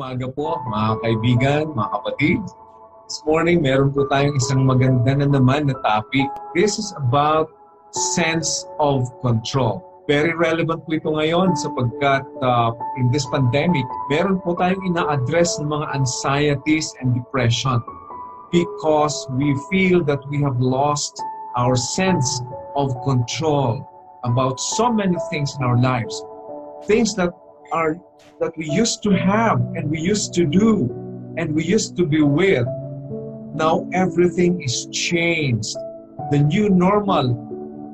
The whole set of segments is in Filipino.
umaga po, mga kaibigan, mga kapatid. This morning, meron po tayong isang maganda na naman na topic. This is about sense of control. Very relevant po ito ngayon sapagkat in this pandemic, meron po tayong ina-address ng mga anxieties and depression because we feel that we have lost our sense of control about so many things in our lives. Things that we used to have and we used to do and we used to be with. Now everything is changed. The new normal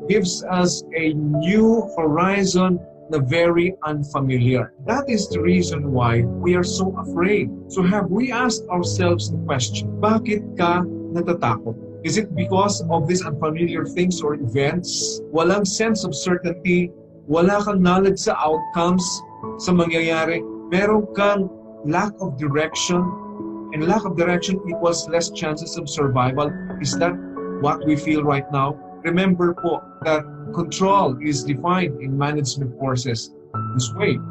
gives us a new horizon na very unfamiliar. That is the reason why we are so afraid. So have we asked ourselves the question, bakit ka natatakot? Is it because of these unfamiliar things or events? Walang sense of certainty, wala kang knowledge sa outcomes, sa mangyayari, meron kang lack of direction, and lack of direction equals less chances of survival. Is that what we feel right now? Remember po that control is defined in management courses this way.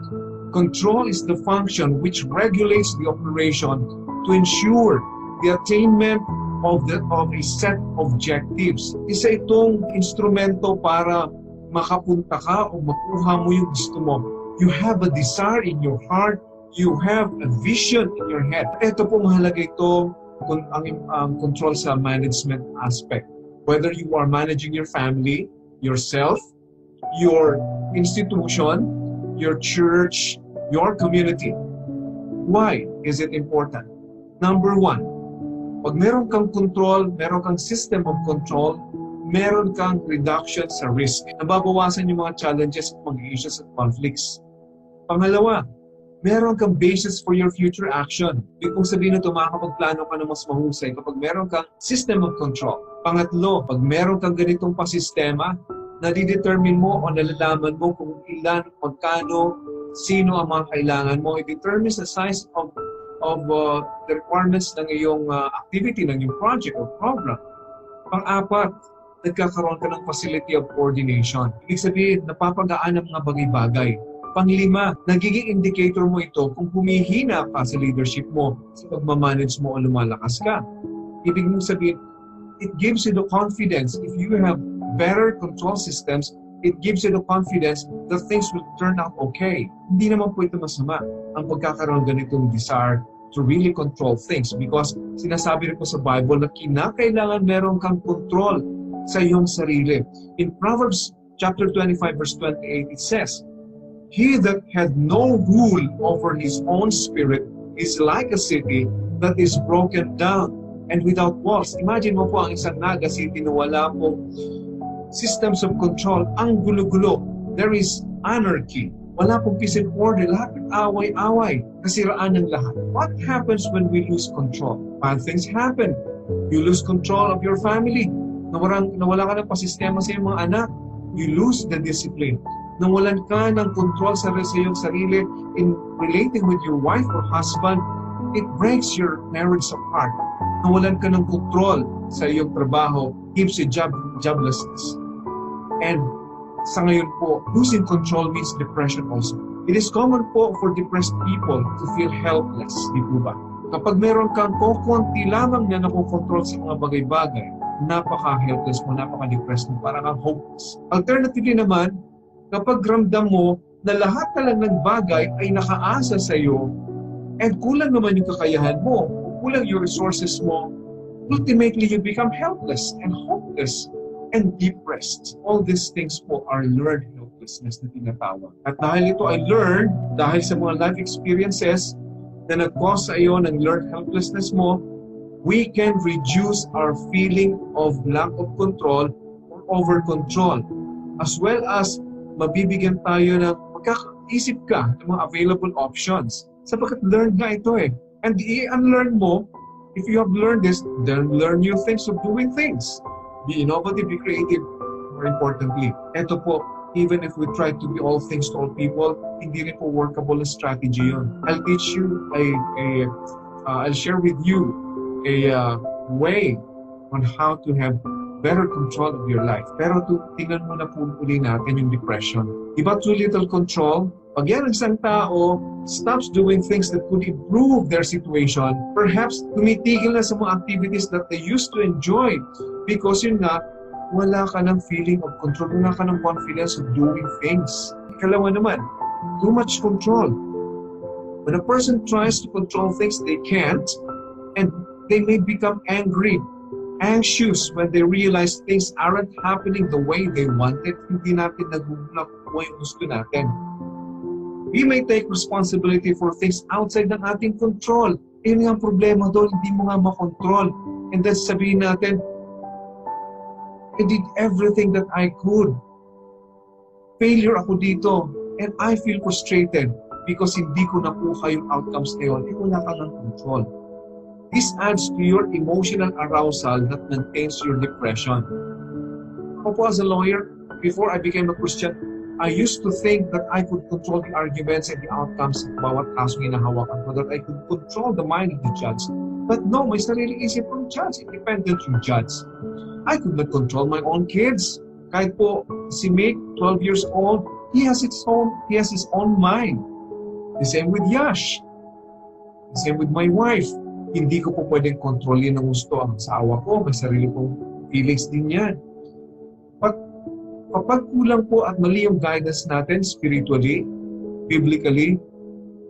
Control is the function which regulates the operation to ensure the attainment of a set of objectives. Isa itong instrumento para makapunta ka o makuha mo yung gusto mo. You have a desire in your heart. You have a vision in your head. Ito po mahalaga ito ang control sa management aspect. Whether you are managing your family, yourself, your institution, your church, your community. Why is it important? Number one, pag meron kang control, meron kang system of control, meron kang reduction sa risk. Nababawasan yung mga challenges, mga issues at conflicts. Pangalawa, meron kang basis for your future action. Ibig kong sabihin na makakapagplano ka na mas mahusay kapag meron kang system of control. Pangatlo, pag meron kang ganitong pasistema, nadidetermine mo o nalalaman mo kung ilan, magkano, sino ang mga kailangan mo. It determines the size of the requirements ng iyong activity, ng iyong project or program. Pang-apat, nagkakaroon ka ng facility of coordination. Ibig sabihin, napapagaan ang mga bagay-bagay. Panglima, nagiging indicator mo ito kung humihina ka sa leadership mo, sa pagmamanage mo o lumalakas ka. Ibig mong sabihin, it gives you the confidence. If you have better control systems, it gives you the confidence that things will turn out okay. Hindi naman po ito masama ang pagkakaroon ganitong desire to really control things because sinasabi rin po sa Bible na kinakailangan meron kang control sa iyong sarili. In Proverbs chapter 25 verse 28, it says, "He that hath no rule over his own spirit is like a city that is broken down and without walls." Imagine mo po ang isang naga city na wala po systems of control. Ang gulo-gulo. There is anarchy. Wala pong peace and order. Lahat ng away-away. Kasiraan ng lahat. What happens when we lose control? Bad things happen. You lose control of your family. Nawala ka ng pasistema sa iyong mga anak. You lose the discipline. Nawalan ka ng control sa iyong sarili in relating with your wife or husband, it breaks your marriage apart. Nawalan ka ng control sa iyong trabaho, gives you joblessness. And sa ngayon po, losing control means depression also. It is common po for depressed people to feel helpless, di po ba? Kapag meron kang konti lamang na nakokontrol sa mga bagay-bagay, napaka-helpless mo, napaka-depressed mo, parang kang hopeless. Alternatively naman, kapag ramdam mo na lahat na lang ng bagay ay nakaasa sa iyo and kulang naman yung kakayahan mo, kulang yung resources mo, ultimately you become helpless and hopeless and depressed. All these things po are learned helplessness na tinatawag. At dahil ito ay learned, dahil sa mga life experiences na nag-cause sa iyo ng learned helplessness mo, we can reduce our feeling of lack of control or over-control, as well as mabibigyan tayo ng magkakaisip ka ng mga available options. Sapagkat learned na ito eh. And i-unlearn mo, if you have learned this, then learn new things of doing things. Be innovative, be creative, more importantly. Ito po, even if we try to be all things to all people, hindi rin po workable na strategy yun. I'll teach you I'll share with you a way on how to have better control of your life. Pero tingnan muna po uli natin yung depression. Diba too little control? Pag yan ang isang tao stops doing things that could improve their situation, perhaps tumitigil na sa mga activities that they used to enjoy because yun nga, wala ka ng feeling of control, wala ka ng confidence of doing things. Ikalawa naman, too much control. When a person tries to control things they can't, and they may become angry, anxious when they realize things aren't happening the way they wanted, hindi natin nakukuha yung gusto natin. We may take responsibility for things outside ng ating control. Yun nga ang problema doon, hindi mo nga makontrol. And then sabihin natin, I did everything that I could. Failure ako dito. And I feel frustrated because hindi ko nakuha yung outcomes na yun. Wala ka ng control. This adds to your emotional arousal that maintains your depression. Ako po as a lawyer, before I became a Christian, I used to think that I could control the arguments and the outcomes of bawat kasong hinahawakan ko, that I could control the mind of the judge. But no, may sariling isip ng judge, independent yung judge. I could not control my own kids. Kahit po si Mick, 12 years old, he has his own mind. The same with Yash. The same with my wife. Hindi ko po pwedeng kontrolin ng gusto ang asawa ko, may sarili kong feelings din yan. Kapag kulang po at mali yung guidance natin spiritually, biblically,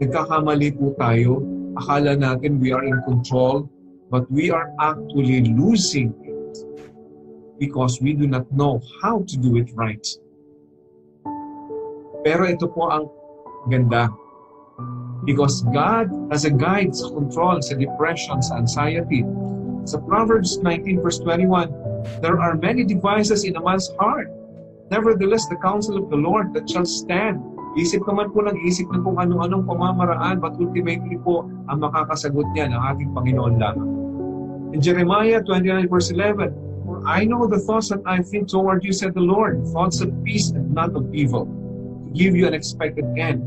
nagkakamali po tayo. Akala natin we are in control, but we are actually losing it because we do not know how to do it right. Pero ito po ang ganda. Because God has a guide sa control, sa depression, sa anxiety. Sa Proverbs 19 verse 21, there are many devices in a man's heart. Nevertheless, the counsel of the Lord that shall stand. Isip naman po ng isip ng kung ano-anong pamamaraan, but ultimately po, ang makakasagot niya ng ating Panginoon lamang. In Jeremiah 29 verse 11, for I know the thoughts that I think toward you, said the Lord, thoughts of peace and not of evil, to give you an expected end.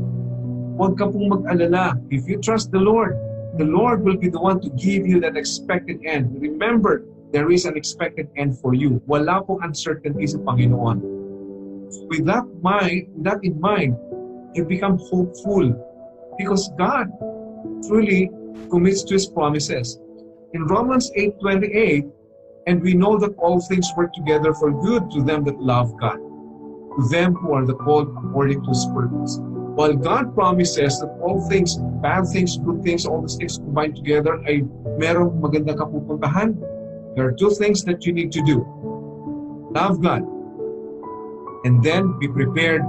Huwag ka pong mag-alala. If you trust the Lord will be the one to give you that expected end. Remember, there is an expected end for you. Wala pong uncertainty sa Panginoon. With that in mind, you become hopeful because God truly commits to His promises. In Romans 8:28, and we know that all things work together for good to them that love God, to them who are the called according to His purpose. While God promises that all things, bad things, good things, all these things combined together ay merong magandang kapupuntahan, there are two things that you need to do. Love God, and then be prepared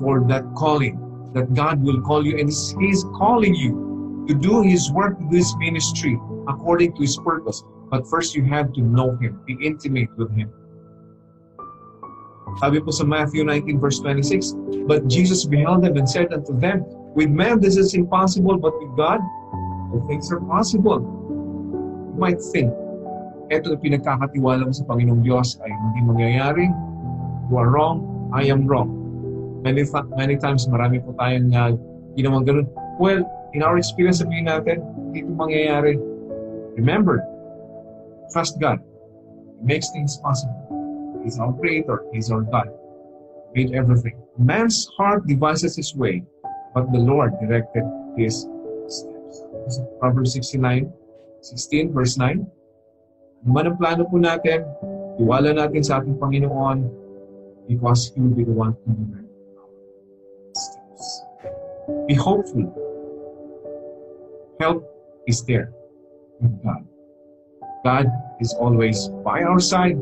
for that calling, that God will call you, and He's calling you to do His work, to do His ministry according to His purpose. But first you have to know Him, be intimate with Him. Sabi po sa Matthew 19 verse 26, but Jesus beheld them and said unto them, with man this is impossible, but with God all things are possible. You might think, eto ang pinagkakatiwala mo sa Panginoong Diyos ay hindi mangyayari. You are wrong, I am wrong. Many times, marami po tayong ginawang ganun. Well, in our experience, sabihin natin, hindi ito mangyayari. Remember, trust God. He makes things possible. He's our Creator. He's our God. He made everything. Man's heart devises his way, but the Lord directed his steps. Proverbs 16 verse 9. Ano man ang plano po natin, tiwala natin sa ating Panginoon, because He will be the one to direct our steps. Be hopeful. Help is there with God. God is always by our side.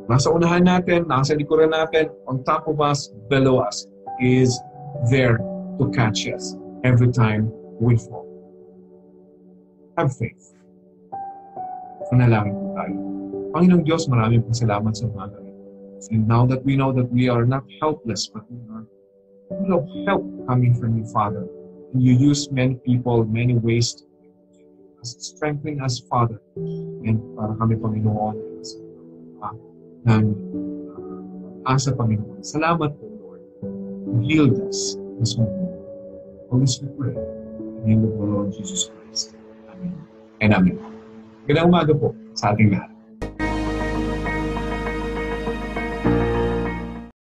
Nasa unahan natin, nasa likuran natin, on top of us, below us, is there to catch us every time we fall. Have faith. Panalangin po tayo. Panginoong Diyos, maraming salamat sa mga galing. And now that we know that we are not helpless, but we are full of help coming from you, Father. And you use many people, many ways to strengthen us, Father. And para kami, Panginoon, asa, Panginoon. Salamat po, Lord. You healed us this morning. Holy Spirit, in the name of the Lord Jesus Christ. Amen. And Amen. Magandang umaga po sa ating lahat.